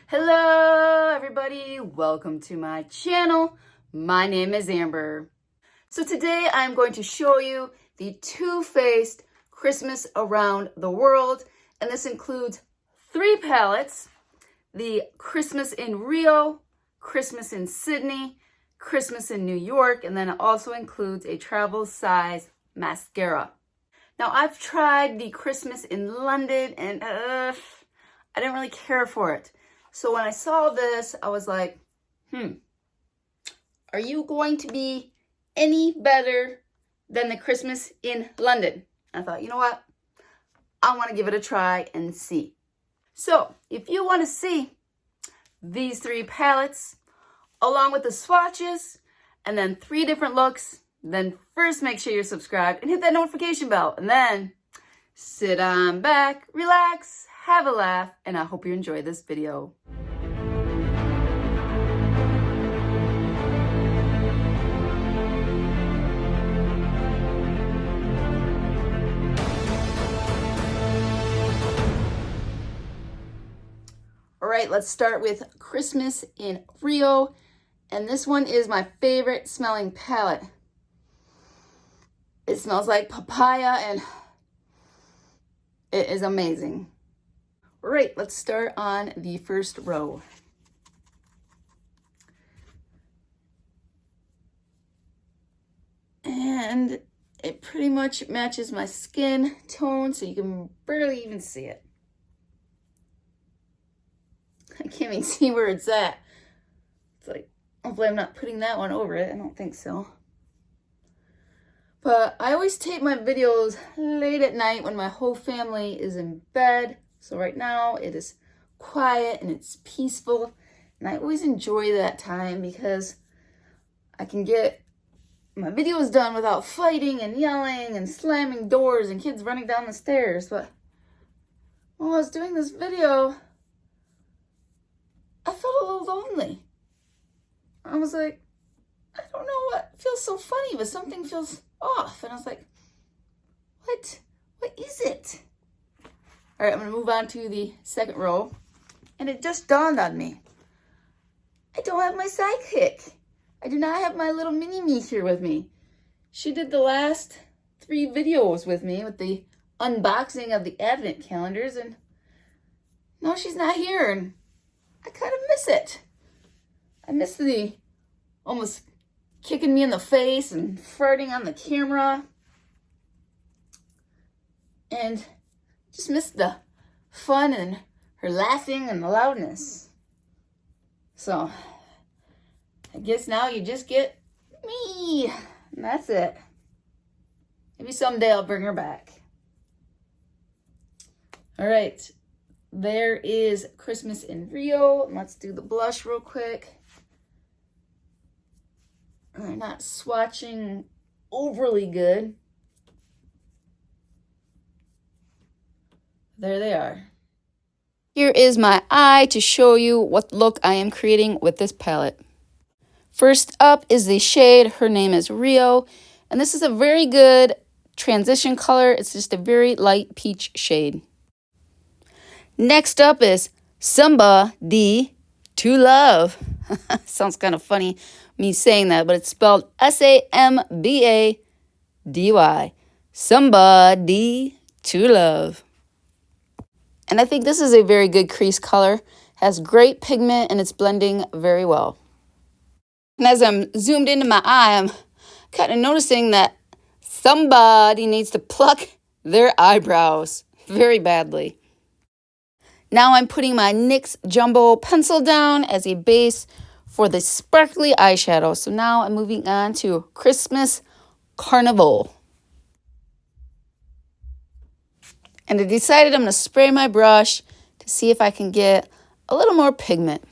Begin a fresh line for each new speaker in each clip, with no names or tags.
Hello everybody, welcome to my channel. My name is Amber. So today I'm going to show you the Too Faced Christmas Around the World, and this includes 3 palettes: the Christmas in Rio, Christmas in Sydney, Christmas in New York, and then it also includes a travel size mascara. Now I've tried the Christmas in London and I didn't really care for it. So when I saw this, I was like, are you going to be any better than the Christmas in London? I thought, you know what? I want to give it a try and see. So if you want to see these 3 palettes, along with the swatches, and then 3 different looks, then first make sure you're subscribed and hit that notification bell. And then sit on back, relax, have a laugh, and I hope you enjoy this video. All right, let's start with Christmas in Rio. And this one is my favorite smelling palette. It smells like papaya and it is amazing. All right, let's start on the first row. And it pretty much matches my skin tone, so you can barely even see it. I can't even see where it's at. It's like, hopefully I'm not putting that one over it. I don't think so. But I always tape my videos late at night when my whole family is in bed. So right now it is quiet and it's peaceful. And I always enjoy that time because I can get my videos done without fighting and yelling and slamming doors and kids running down the stairs. But while I was doing this video, I felt a little lonely. I was like, I don't know what feels so funny, but something feels off. And I was like, what is it? All right, I'm gonna move on to the second row. And it just dawned on me, I don't have my sidekick. I do not have my little mini-me here with me. She did the last 3 videos with me with the unboxing of the advent calendars, and no, she's not here, and I kind of miss it. I miss the almost kicking me in the face and farting on the camera. And just miss the fun and her laughing and the loudness. So I guess now you just get me. And that's it. Maybe someday I'll bring her back. All right. There is Christmas in Rio. Let's do the blush real quick. I'm not swatching overly good. There they are. Here is my eye to show you what look I am creating with this palette. First up is the shade. Her name is Rio. And this is a very good transition color. It's just a very light peach shade. Next up is Somebody to Love. Sounds kind of funny, me saying that, but it's spelled Sambady. Somebody to Love. And I think this is a very good crease color. Has great pigment and it's blending very well. And as I'm zoomed into my eye, I'm kind of noticing that somebody needs to pluck their eyebrows very badly. Now I'm putting my NYX Jumbo pencil down as a base for the sparkly eyeshadow. So now I'm moving on to Christmas Carnival. And I decided I'm going to spray my brush to see if I can get a little more pigment.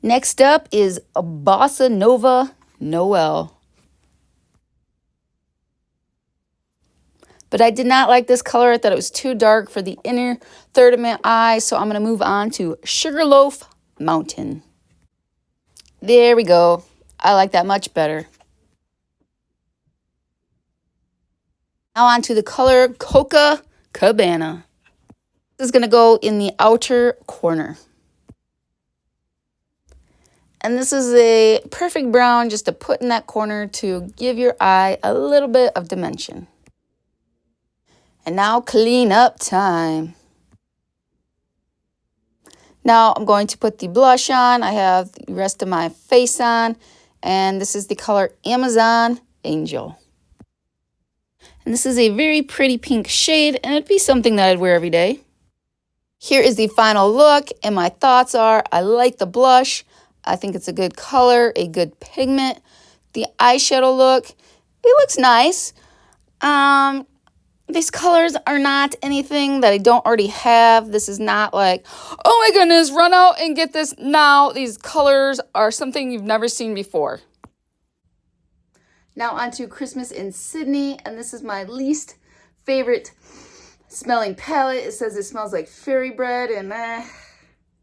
Next up is a Bossa Nova Noel. But I did not like this color. I thought it was too dark for the inner third of my eye. So I'm going to move on to Sugarloaf Mountain. There we go. I like that much better. Now on to the color Coca Cabana. is going to go in the outer corner. And this is a perfect brown just to put in that corner to give your eye a little bit of dimension. And now clean up time. Now I'm going to put the blush on. I have the rest of my face on. And this is the color Amazon Angel. And this is a very pretty pink shade, and it'd be something that I'd wear every day. Here is the final look, and my thoughts are, I like the blush. I think it's a good color, a good pigment. The eyeshadow look, it looks nice. These colors are not anything that I don't already have. This is not like, oh my goodness, run out and get this now. These colors are something you've never seen before. Now on to Christmas in Sydney, and this is my least favorite smelling palette. It says it smells like fairy bread, and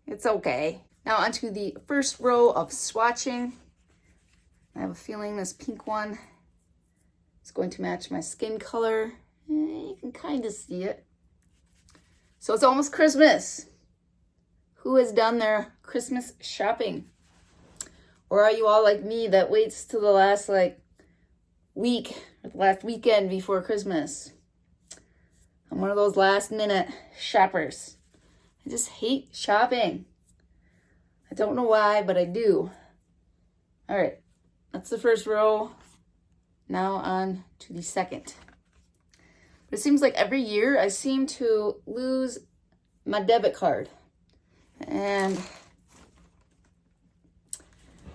it's okay. Now onto the first row of swatching. I have a feeling this pink one is going to match my skin color. You can kind of see it. So it's almost Christmas. Who has done their Christmas shopping? Or are you all like me that waits till the last week or the last weekend before Christmas? I'm one of those last minute shoppers. I just hate shopping. I don't know why, but I do. All right, that's the first row. Now on to the second. But it seems like every year I seem to lose my debit card. And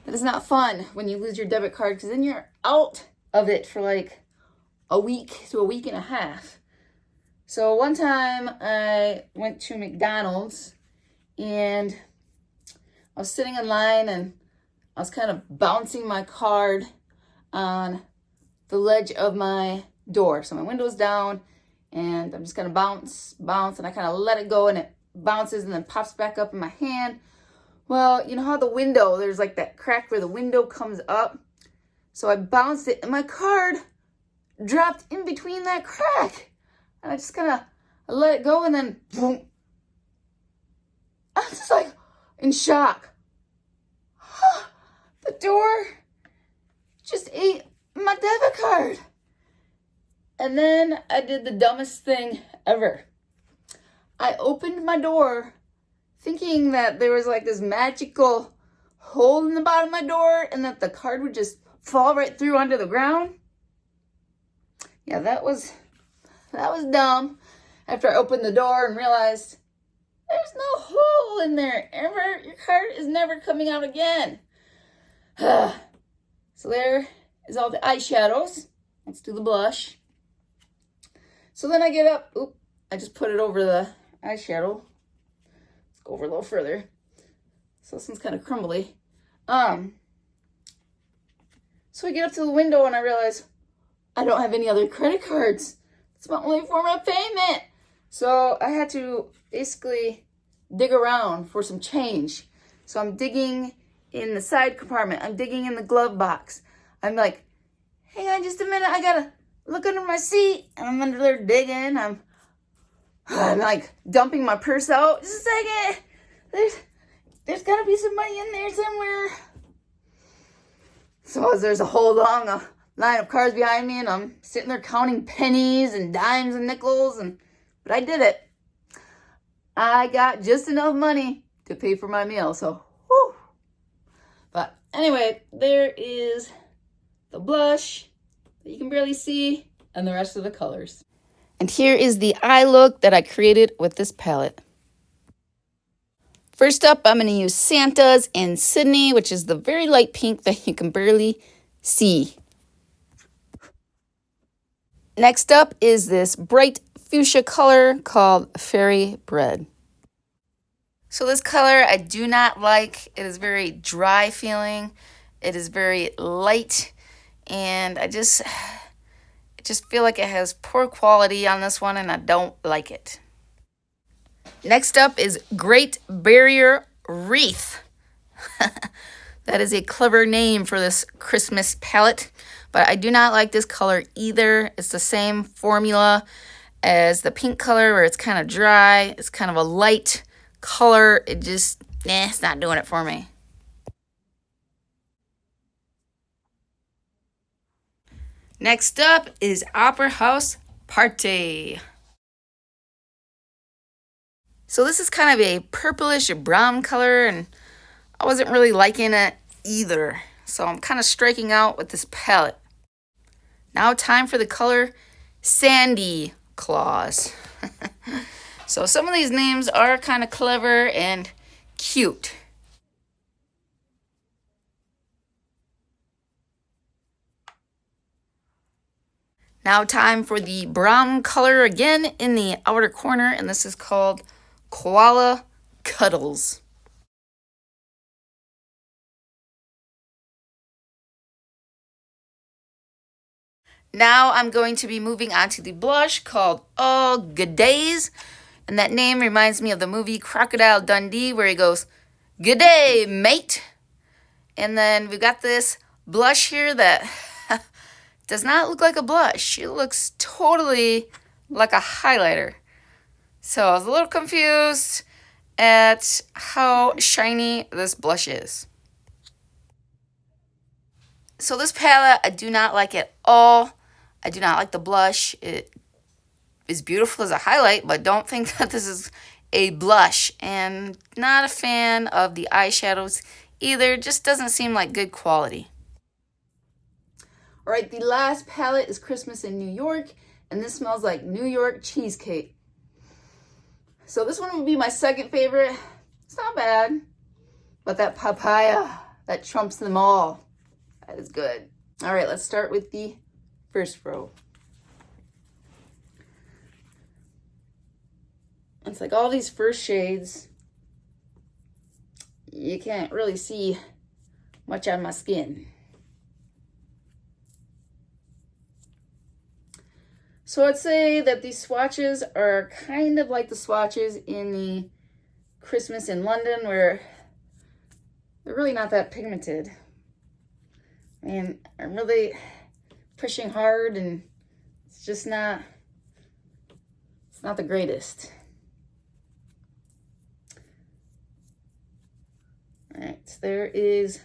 that is not fun when you lose your debit card, because then you're out of it for like a week to a week and a half. So one time I went to McDonald's and I was sitting in line and I was kind of bouncing my card on the ledge of my door. So my window's down and I'm just gonna bounce, and I kind of let it go and it bounces and then pops back up in my hand. Well, you know how the window, there's like that crack where the window comes up. So I bounced it and my card dropped in between that crack. And I just kind of let it go and then boom. I was just like in shock. The door just ate my debit card. And then I did the dumbest thing ever. I opened my door thinking that there was like this magical hole in the bottom of my door and that the card would just fall right through onto the ground. Yeah, that was dumb. After I opened the door and realized there's no hole in there ever. Your card is never coming out again. So there is all the eyeshadows. Let's do the blush. So then I get up. Oop, I just put it over the eyeshadow. Let's go over a little further. So this one's kind of crumbly. So I get up to the window and I realize I don't have any other credit cards. It's my only form of payment. So I had to basically dig around for some change. So I'm digging in the side compartment. I'm digging in the glove box. I'm like, hang on just a minute. I gotta look under my seat. And I'm under there digging. I'm like dumping my purse out. Just a second. There's gotta be some money in there somewhere. So as there's a whole long line of cars behind me, and I'm sitting there counting pennies and dimes and nickels, but I did it. I got just enough money to pay for my meal, so whew. But anyway, there is the blush that you can barely see and the rest of the colors. And here is the eye look that I created with this palette. First up, I'm going to use Santa's in Sydney, which is the very light pink that you can barely see. Next up is this bright fuchsia color called Fairy Bread. So this color I do not like. It is very dry feeling. It is very light, and I just feel like it has poor quality on this one, and I don't like it. Next up is Great Barrier Wreath. That is a clever name for this Christmas palette, but I do not like this color either. It's the same formula as the pink color where it's kind of dry. It's kind of a light color. It just, it's not doing it for me. Next up is Opera House Party. So this is kind of a purplish brown color, and I wasn't really liking it either. So I'm kind of striking out with this palette. Now time for the color Sandy Claus. So some of these names are kind of clever and cute. Now time for the brown color again in the outer corner, and this is called Koala Cuddles. Now I'm going to be moving on to the blush called All Good Days. And that name reminds me of the movie Crocodile Dundee, where he goes, "Good day, mate." And then we've got this blush here that does not look like a blush. It looks totally like a highlighter. So I was a little confused at how shiny this blush is. So this palette, I do not like at all. I do not like the blush. It is beautiful as a highlight, but don't think that this is a blush. And not a fan of the eyeshadows either. Just doesn't seem like good quality. All right, the last palette is Christmas in New York, and this smells like New York cheesecake. So this one would be my second favorite. It's not bad, but that papaya, that trumps them all. That is good. All right, let's start with the first row. It's like all these first shades. You can't really see much on my skin. So I'd say that these swatches are kind of like the swatches in the Christmas in London, where they're really not that pigmented. And I'm really pushing hard, and it's not the greatest. All right, so there is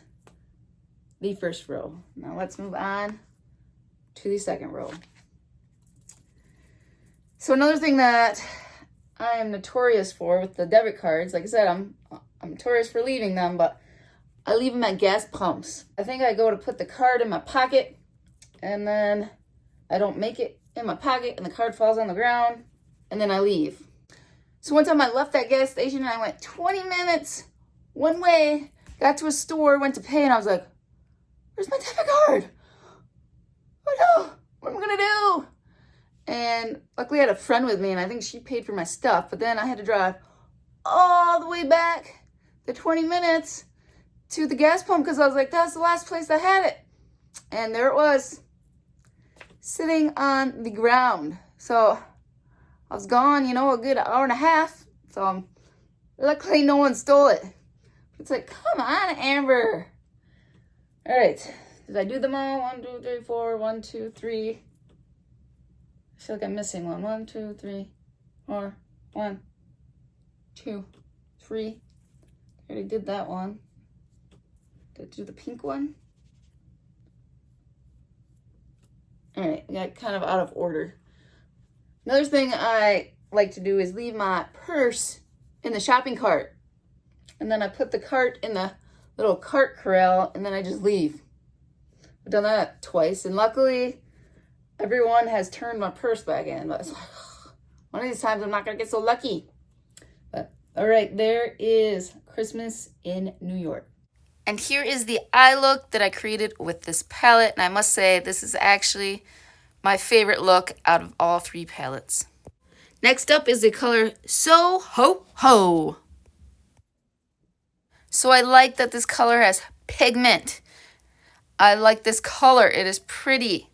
the first row. Now let's move on to the second row. So another thing that I am notorious for with the debit cards, like I said, I'm notorious for leaving them, but I leave them at gas pumps. I think I go to put the card in my pocket, and then I don't make it in my pocket, and the card falls on the ground, and then I leave. So one time I left that gas station, and I went 20 minutes one way, got to a store, went to pay, and I was like, "Where's my debit card? Oh no, what am I gonna do?" And luckily I had a friend with me, and I think she paid for my stuff, but then I had to drive all the way back the 20 minutes to the gas pump, because I was like, that's the last place that had it. And there it was, sitting on the ground. So I was gone, a good hour and a half. So luckily no one stole it. It's like, come on, Amber. All right, did I do them all? 1, 2, 3, 4, 1, 2, 3. I feel like I'm missing one. 1, 2, 3, 4, 1, 2, 3. I already did that one. Did I do the pink one? All right, I got kind of out of order. Another thing I like to do is leave my purse in the shopping cart. And then I put the cart in the little cart corral, and then I just leave. I've done that twice, and luckily everyone has turned my purse back in. But it's like, one of these times I'm not going to get so lucky. But all right, there is Christmas in New York. And here is the eye look that I created with this palette. And I must say, this is actually my favorite look out of all 3 palettes. Next up is the color So Ho Ho. So I like that this color has pigment. I like this color. It is pretty.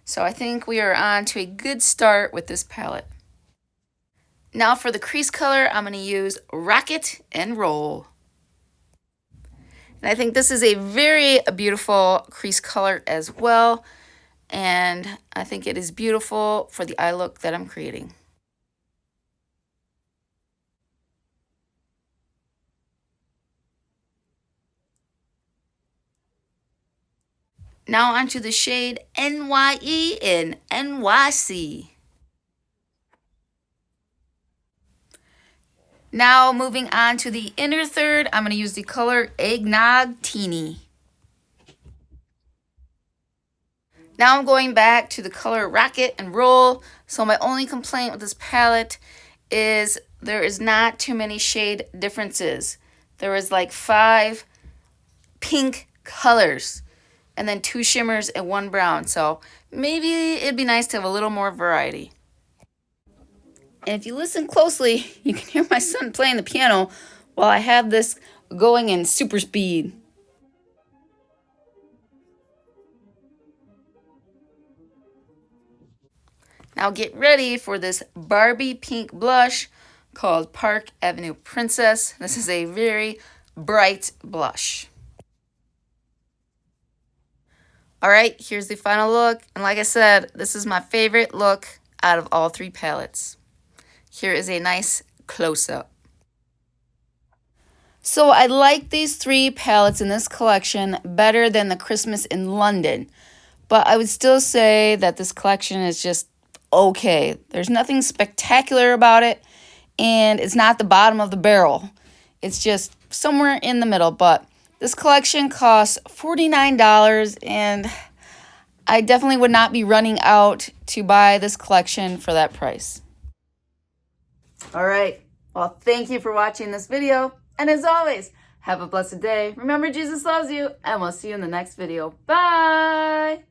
So I think we are on to a good start with this palette. Now for the crease color, I'm going to use Rocket and Roll. And I think this is a very beautiful crease color as well. And I think it is beautiful for the eye look that I'm creating. Now onto the shade NYE in NYC. Now moving on to the inner third, I'm going to use the color Eggnog Teeny. Now I'm going back to the color Rocket and Roll. So my only complaint with this palette is there is not too many shade differences. There is like 5 pink colors and then 2 shimmers and 1 brown. So maybe it'd be nice to have a little more variety. And if you listen closely, you can hear my son playing the piano while I have this going in super speed. Now get ready for this Barbie pink blush called Park Avenue Princess. This is a very bright blush. All right, here's the final look. And like I said, this is my favorite look out of all 3 palettes. Here is a nice close-up. So I like these 3 palettes in this collection better than the Christmas in London. But I would still say that this collection is just okay. There's nothing spectacular about it. And it's not the bottom of the barrel. It's just somewhere in the middle. But this collection costs $49. And I definitely would not be running out to buy this collection for that price. All right. Well, thank you for watching this video. And as always, have a blessed day. Remember, Jesus loves you, and we'll see you in the next video. Bye.